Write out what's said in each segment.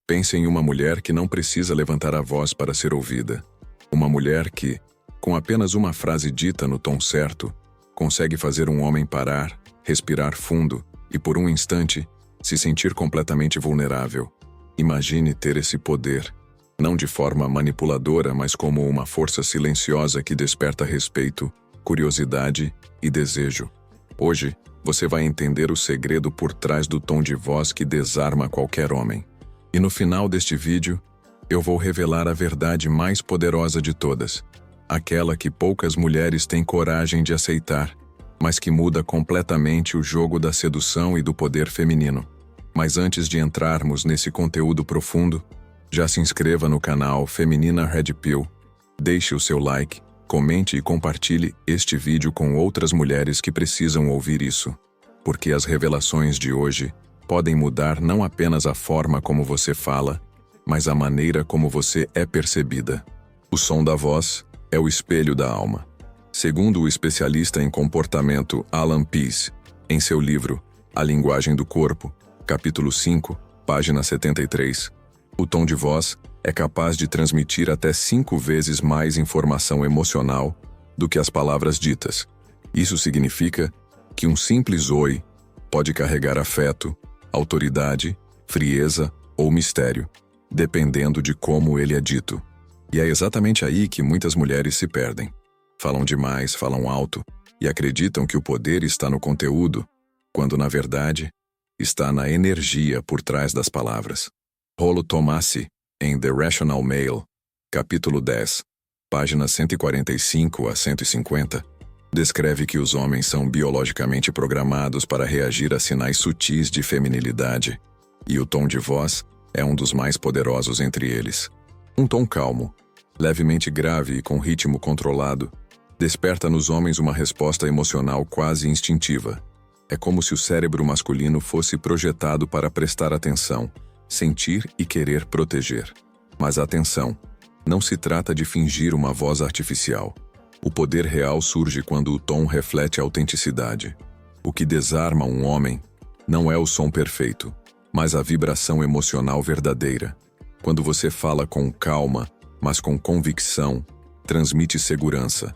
Pense em uma mulher que não precisa levantar a voz para ser ouvida. Uma mulher que, com apenas uma frase dita no tom certo, consegue fazer um homem parar, respirar fundo e, por um instante, se sentir completamente vulnerável. Imagine ter esse poder, não de forma manipuladora, mas como uma força silenciosa que desperta respeito, curiosidade e desejo. Hoje, você vai entender o segredo por trás do tom de voz que desarma qualquer homem. E no final deste vídeo, eu vou revelar a verdade mais poderosa de todas, aquela que poucas mulheres têm coragem de aceitar, mas que muda completamente o jogo da sedução e do poder feminino. Mas antes de entrarmos nesse conteúdo profundo, já se inscreva no canal Feminina Red Pill, deixe o seu like, comente e compartilhe este vídeo com outras mulheres que precisam ouvir isso, porque as revelações de hoje podem mudar não apenas a forma como você fala, mas a maneira como você é percebida. O som da voz é o espelho da alma. Segundo o especialista em comportamento Alan Pease, em seu livro A Linguagem do Corpo, capítulo 5, página 73, o tom de voz é capaz de transmitir até 5 vezes mais informação emocional do que as palavras ditas. Isso significa que um simples oi pode carregar afeto, autoridade, frieza ou mistério, dependendo de como ele é dito. E é exatamente aí que muitas mulheres se perdem. Falam demais, falam alto e acreditam que o poder está no conteúdo, quando na verdade está na energia por trás das palavras. Rollo Tomassi, em The Rational Male, capítulo 10, páginas 145 a 150, descreve que os homens são biologicamente programados para reagir a sinais sutis de feminilidade, e o tom de voz é um dos mais poderosos entre eles. Um tom calmo, levemente grave e com ritmo controlado, desperta nos homens uma resposta emocional quase instintiva. É como se o cérebro masculino fosse projetado para prestar atenção, sentir e querer proteger. Mas atenção, não se trata de fingir uma voz artificial. O poder real surge quando o tom reflete a autenticidade. O que desarma um homem não é o som perfeito, mas a vibração emocional verdadeira. Quando você fala com calma, mas com convicção, transmite segurança.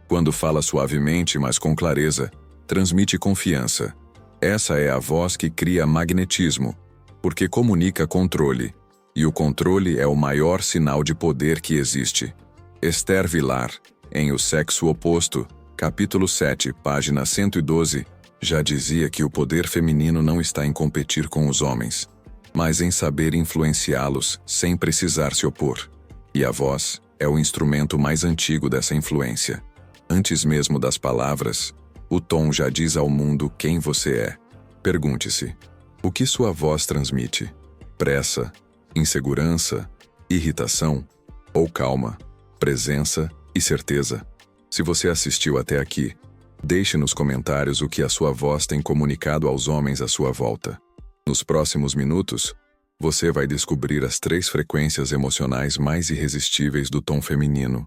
Quando fala suavemente, mas com clareza, transmite confiança. Essa é a voz que cria magnetismo, porque comunica controle, e o controle é o maior sinal de poder que existe. Esther Vilar, em O Sexo Oposto, capítulo 7, página 112, já dizia que o poder feminino não está em competir com os homens, mas em saber influenciá-los sem precisar se opor. E a voz é o instrumento mais antigo dessa influência. Antes mesmo das palavras, o tom já diz ao mundo quem você é. Pergunte-se, o que sua voz transmite? Pressa, insegurança, irritação ou calma, presença e certeza? Se você assistiu até aqui, deixe nos comentários o que a sua voz tem comunicado aos homens à sua volta. Nos próximos minutos, você vai descobrir as 3 frequências emocionais mais irresistíveis do tom feminino.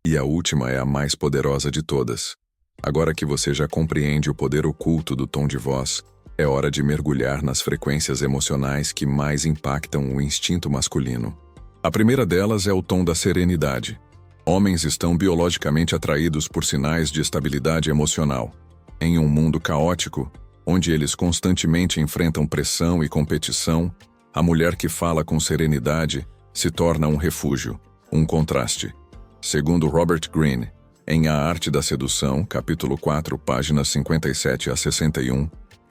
E a última é a mais poderosa de todas. Agora que você já compreende o poder oculto do tom de voz, é hora de mergulhar nas frequências emocionais que mais impactam o instinto masculino. A primeira delas é o tom da serenidade. Homens estão biologicamente atraídos por sinais de estabilidade emocional. Em um mundo caótico, onde eles constantemente enfrentam pressão e competição, a mulher que fala com serenidade se torna um refúgio, um contraste. Segundo Robert Greene, em A Arte da Sedução, capítulo 4, páginas 57 a 61,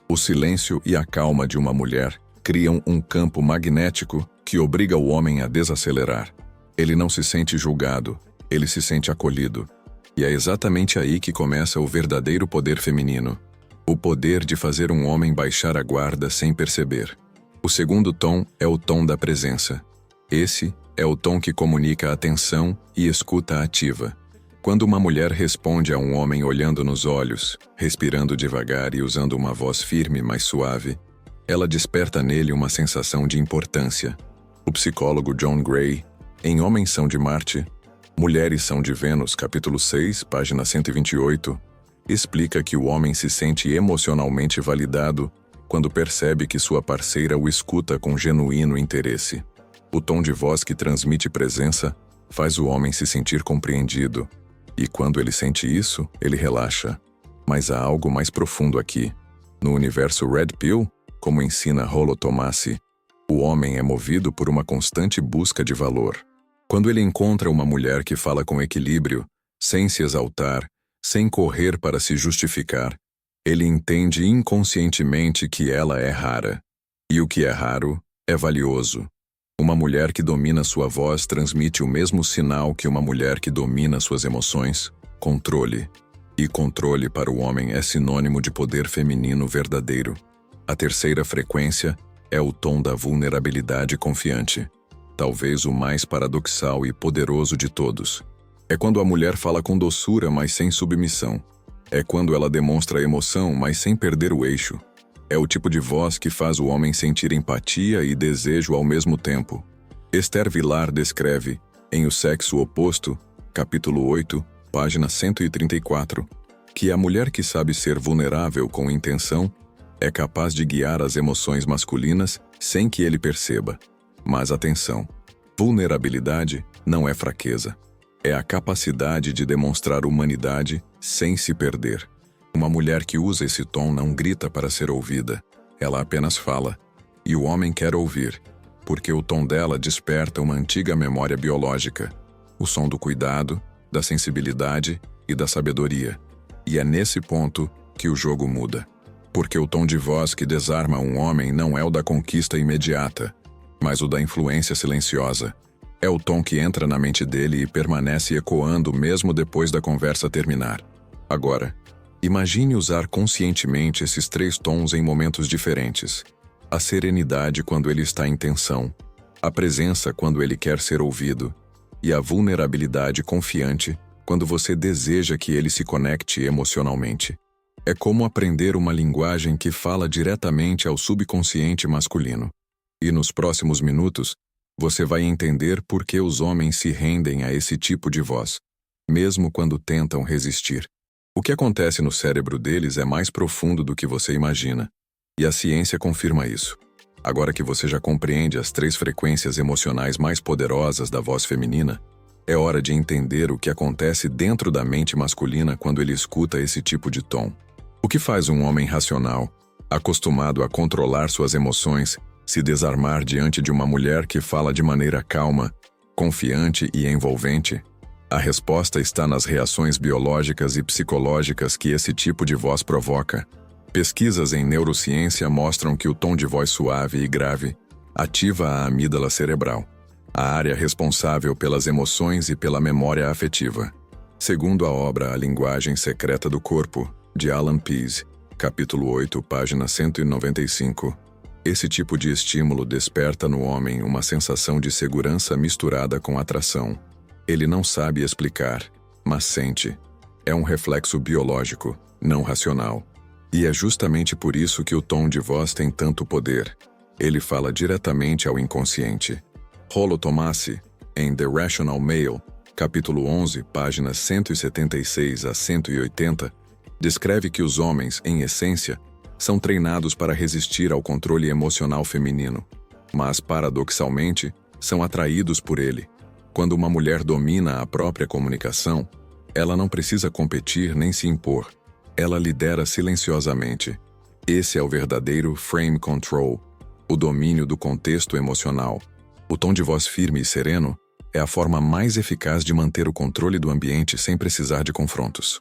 o silêncio e a calma de uma mulher criam um campo magnético que obriga o homem a desacelerar. Ele não se sente julgado, ele se sente acolhido. E é exatamente aí que começa o verdadeiro poder feminino. O poder de fazer um homem baixar a guarda sem perceber. O segundo tom é o tom da presença. Esse é o tom que comunica atenção e escuta ativa. Quando uma mulher responde a um homem olhando nos olhos, respirando devagar e usando uma voz firme, mas suave, ela desperta nele uma sensação de importância. O psicólogo John Gray, em Homens São de Marte, Mulheres São de Vênus, capítulo 6, página 128, explica que o homem se sente emocionalmente validado quando percebe que sua parceira o escuta com genuíno interesse. O tom de voz que transmite presença faz o homem se sentir compreendido. E quando ele sente isso, ele relaxa. Mas há algo mais profundo aqui. No universo Red Pill, como ensina Rollo Tomassi, o homem é movido por uma constante busca de valor. Quando ele encontra uma mulher que fala com equilíbrio, sem se exaltar, sem correr para se justificar, ele entende inconscientemente que ela é rara. E o que é raro é valioso. Uma mulher que domina sua voz transmite o mesmo sinal que uma mulher que domina suas emoções: controle. E controle para o homem é sinônimo de poder feminino verdadeiro. A terceira frequência é o tom da vulnerabilidade confiante, talvez o mais paradoxal e poderoso de todos. É quando a mulher fala com doçura, mas sem submissão. É quando ela demonstra emoção, mas sem perder o eixo. É o tipo de voz que faz o homem sentir empatia e desejo ao mesmo tempo. Esther Vilar descreve, em O Sexo Oposto, capítulo 8, página 134, que a mulher que sabe ser vulnerável com intenção é capaz de guiar as emoções masculinas sem que ele perceba. Mas atenção, vulnerabilidade não é fraqueza. É a capacidade de demonstrar humanidade sem se perder. Uma mulher que usa esse tom não grita para ser ouvida, ela apenas fala. E o homem quer ouvir, porque o tom dela desperta uma antiga memória biológica, o som do cuidado, da sensibilidade e da sabedoria. E é nesse ponto que o jogo muda. Porque o tom de voz que desarma um homem não é o da conquista imediata, mas o da influência silenciosa. É o tom que entra na mente dele e permanece ecoando mesmo depois da conversa terminar. Agora, imagine usar conscientemente esses 3 tons em momentos diferentes. A serenidade quando ele está em tensão, a presença quando ele quer ser ouvido, e a vulnerabilidade confiante quando você deseja que ele se conecte emocionalmente. É como aprender uma linguagem que fala diretamente ao subconsciente masculino. E nos próximos minutos, você vai entender por que os homens se rendem a esse tipo de voz, mesmo quando tentam resistir. O que acontece no cérebro deles é mais profundo do que você imagina, e a ciência confirma isso. Agora que você já compreende as 3 frequências emocionais mais poderosas da voz feminina, é hora de entender o que acontece dentro da mente masculina quando ele escuta esse tipo de tom. O que faz um homem racional, acostumado a controlar suas emoções, se desarmar diante de uma mulher que fala de maneira calma, confiante e envolvente? A resposta está nas reações biológicas e psicológicas que esse tipo de voz provoca. Pesquisas em neurociência mostram que o tom de voz suave e grave ativa a amígdala cerebral, a área responsável pelas emoções e pela memória afetiva. Segundo a obra A Linguagem Secreta do Corpo, de Alan Pease, capítulo 8, página 195, esse tipo de estímulo desperta no homem uma sensação de segurança misturada com atração. Ele não sabe explicar, mas sente. É um reflexo biológico, não racional. E é justamente por isso que o tom de voz tem tanto poder. Ele fala diretamente ao inconsciente. Rollo Tomassi, em The Rational Male, capítulo 11, páginas 176 a 180, descreve que os homens, em essência, são treinados para resistir ao controle emocional feminino, mas, paradoxalmente, são atraídos por ele. Quando uma mulher domina a própria comunicação, ela não precisa competir nem se impor. Ela lidera silenciosamente. Esse é o verdadeiro frame control, o domínio do contexto emocional. O tom de voz firme e sereno é a forma mais eficaz de manter o controle do ambiente sem precisar de confrontos.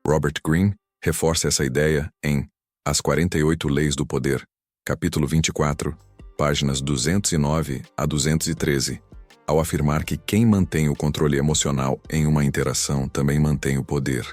Robert Greene reforça essa ideia em As 48 Leis do Poder, capítulo 24, páginas 209 a 213, ao afirmar que quem mantém o controle emocional em uma interação também mantém o poder.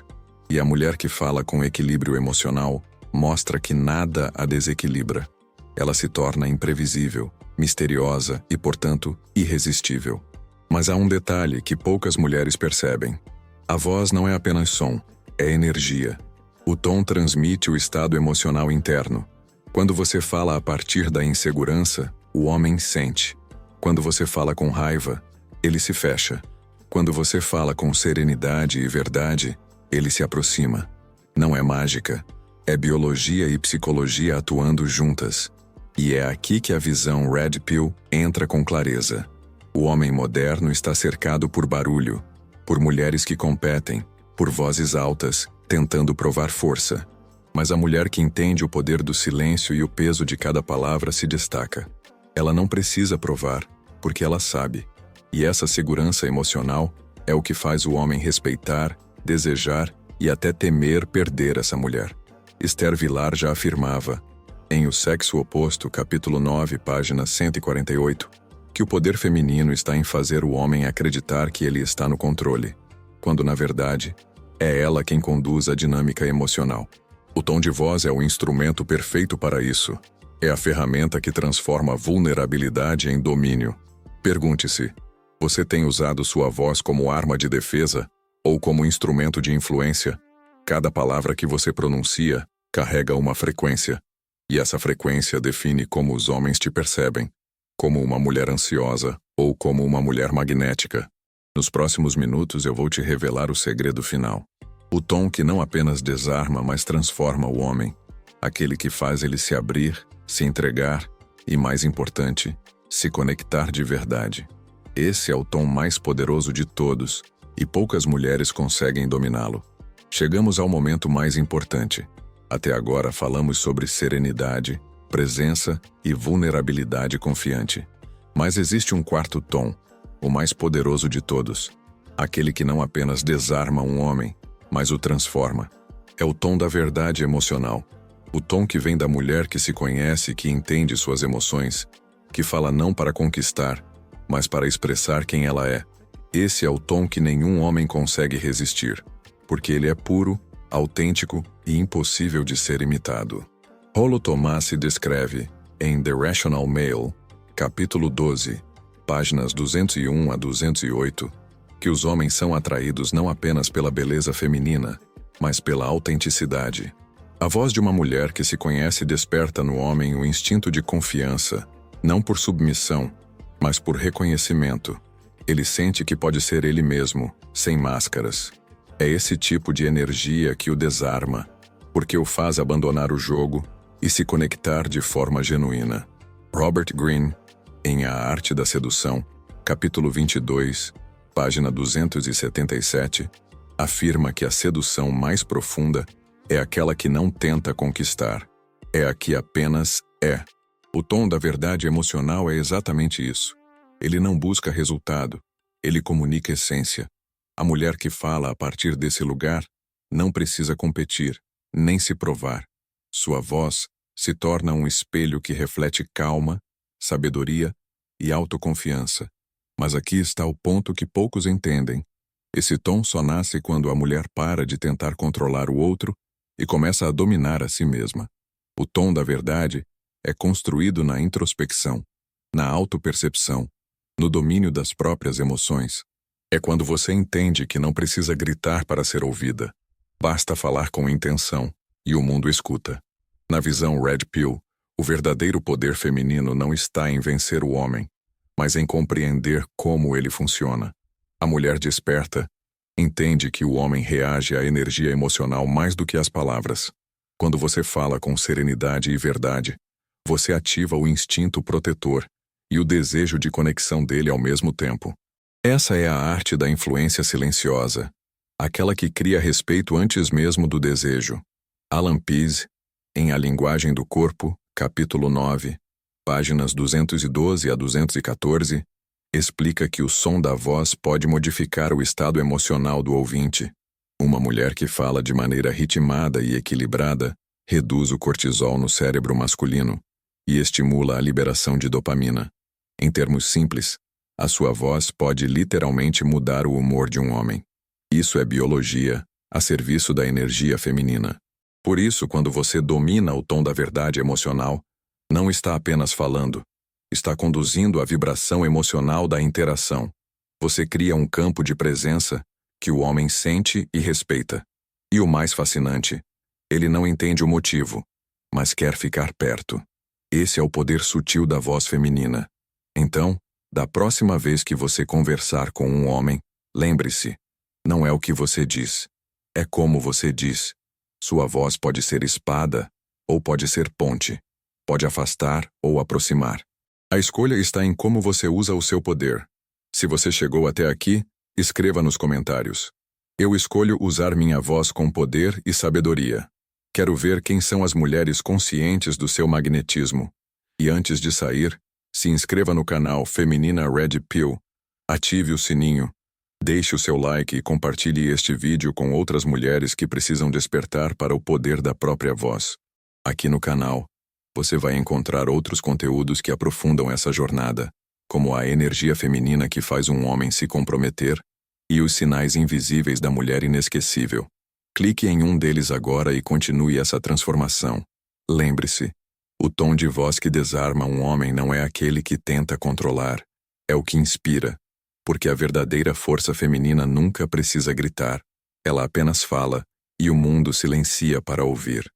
E a mulher que fala com equilíbrio emocional mostra que nada a desequilibra. Ela se torna imprevisível, misteriosa e, portanto, irresistível. Mas há um detalhe que poucas mulheres percebem. A voz não é apenas som, é energia. O tom transmite o estado emocional interno. Quando você fala a partir da insegurança, o homem sente. Quando você fala com raiva, ele se fecha. Quando você fala com serenidade e verdade, ele se aproxima. Não é mágica, é biologia e psicologia atuando juntas. E é aqui que a visão Red Pill entra com clareza. O homem moderno está cercado por barulho, por mulheres que competem, por vozes altas, tentando provar força. Mas a mulher que entende o poder do silêncio e o peso de cada palavra se destaca. Ela não precisa provar, porque ela sabe. E essa segurança emocional é o que faz o homem respeitar, desejar e até temer perder essa mulher. Esther Vilar já afirmava, em O Sexo Oposto, capítulo 9, página 148, que o poder feminino está em fazer o homem acreditar que ele está no controle, quando na verdade é ela quem conduz a dinâmica emocional. O tom de voz é o instrumento perfeito para isso. É a ferramenta que transforma a vulnerabilidade em domínio. Pergunte-se, você tem usado sua voz como arma de defesa ou como instrumento de influência? Cada palavra que você pronuncia carrega uma frequência, e essa frequência define como os homens te percebem, como uma mulher ansiosa ou como uma mulher magnética. Nos próximos minutos eu vou te revelar o segredo final. O tom que não apenas desarma, mas transforma o homem. Aquele que faz ele se abrir, se entregar e, mais importante, se conectar de verdade. Esse é o tom mais poderoso de todos, e poucas mulheres conseguem dominá-lo. Chegamos ao momento mais importante. Até agora falamos sobre serenidade, presença e vulnerabilidade confiante. Mas existe um quarto tom, o mais poderoso de todos. Aquele que não apenas desarma um homem, mas o transforma. É o tom da verdade emocional. O tom que vem da mulher que se conhece e que entende suas emoções, que fala não para conquistar, mas para expressar quem ela é. Esse é o tom que nenhum homem consegue resistir, porque ele é puro, autêntico e impossível de ser imitado. Rollo Tomassi descreve, em The Rational Male, capítulo 12, páginas 201 a 208, que os homens são atraídos não apenas pela beleza feminina, mas pela autenticidade. A voz de uma mulher que se conhece desperta no homem o instinto de confiança, não por submissão, mas por reconhecimento. Ele sente que pode ser ele mesmo, sem máscaras. É esse tipo de energia que o desarma, porque o faz abandonar o jogo e se conectar de forma genuína. Robert Greene, em A Arte da Sedução, capítulo 22, página 277, afirma que a sedução mais profunda é aquela que não tenta conquistar, é a que apenas é. O tom da verdade emocional é exatamente isso. Ele não busca resultado, ele comunica essência. A mulher que fala a partir desse lugar não precisa competir, nem se provar. Sua voz se torna um espelho que reflete calma, sabedoria e autoconfiança. Mas aqui está o ponto que poucos entendem. Esse tom só nasce quando a mulher para de tentar controlar o outro e começa a dominar a si mesma. O tom da verdade é construído na introspecção, na autopercepção, no domínio das próprias emoções. É quando você entende que não precisa gritar para ser ouvida. Basta falar com intenção, e o mundo escuta. Na visão Red Pill, o verdadeiro poder feminino não está em vencer o homem, mas em compreender como ele funciona. A mulher desperta, entende que o homem reage à energia emocional mais do que às palavras. Quando você fala com serenidade e verdade, você ativa o instinto protetor e o desejo de conexão dele ao mesmo tempo. Essa é a arte da influência silenciosa, aquela que cria respeito antes mesmo do desejo. Alan Pease, em A Linguagem do Corpo, capítulo 9, páginas 212 a 214, explica que o som da voz pode modificar o estado emocional do ouvinte. Uma mulher que fala de maneira ritmada e equilibrada reduz o cortisol no cérebro masculino e estimula a liberação de dopamina. Em termos simples, a sua voz pode literalmente mudar o humor de um homem. Isso é biologia, a serviço da energia feminina. Por isso, quando você domina o tom da verdade emocional, não está apenas falando, está conduzindo a vibração emocional da interação. Você cria um campo de presença que o homem sente e respeita. E o mais fascinante, ele não entende o motivo, mas quer ficar perto. Esse é o poder sutil da voz feminina. Então, da próxima vez que você conversar com um homem, lembre-se, não é o que você diz, é como você diz. Sua voz pode ser espada ou pode ser ponte, pode afastar ou aproximar. A escolha está em como você usa o seu poder. Se você chegou até aqui, escreva nos comentários. Eu escolho usar minha voz com poder e sabedoria. Quero ver quem são as mulheres conscientes do seu magnetismo. E antes de sair, se inscreva no canal Feminina Red Pill, ative o sininho, deixe o seu like e compartilhe este vídeo com outras mulheres que precisam despertar para o poder da própria voz. Aqui no canal, você vai encontrar outros conteúdos que aprofundam essa jornada, como a energia feminina que faz um homem se comprometer e os sinais invisíveis da mulher inesquecível. Clique em um deles agora e continue essa transformação. Lembre-se, o tom de voz que desarma um homem não é aquele que tenta controlar, é o que inspira, porque a verdadeira força feminina nunca precisa gritar, ela apenas fala, e o mundo silencia para ouvir.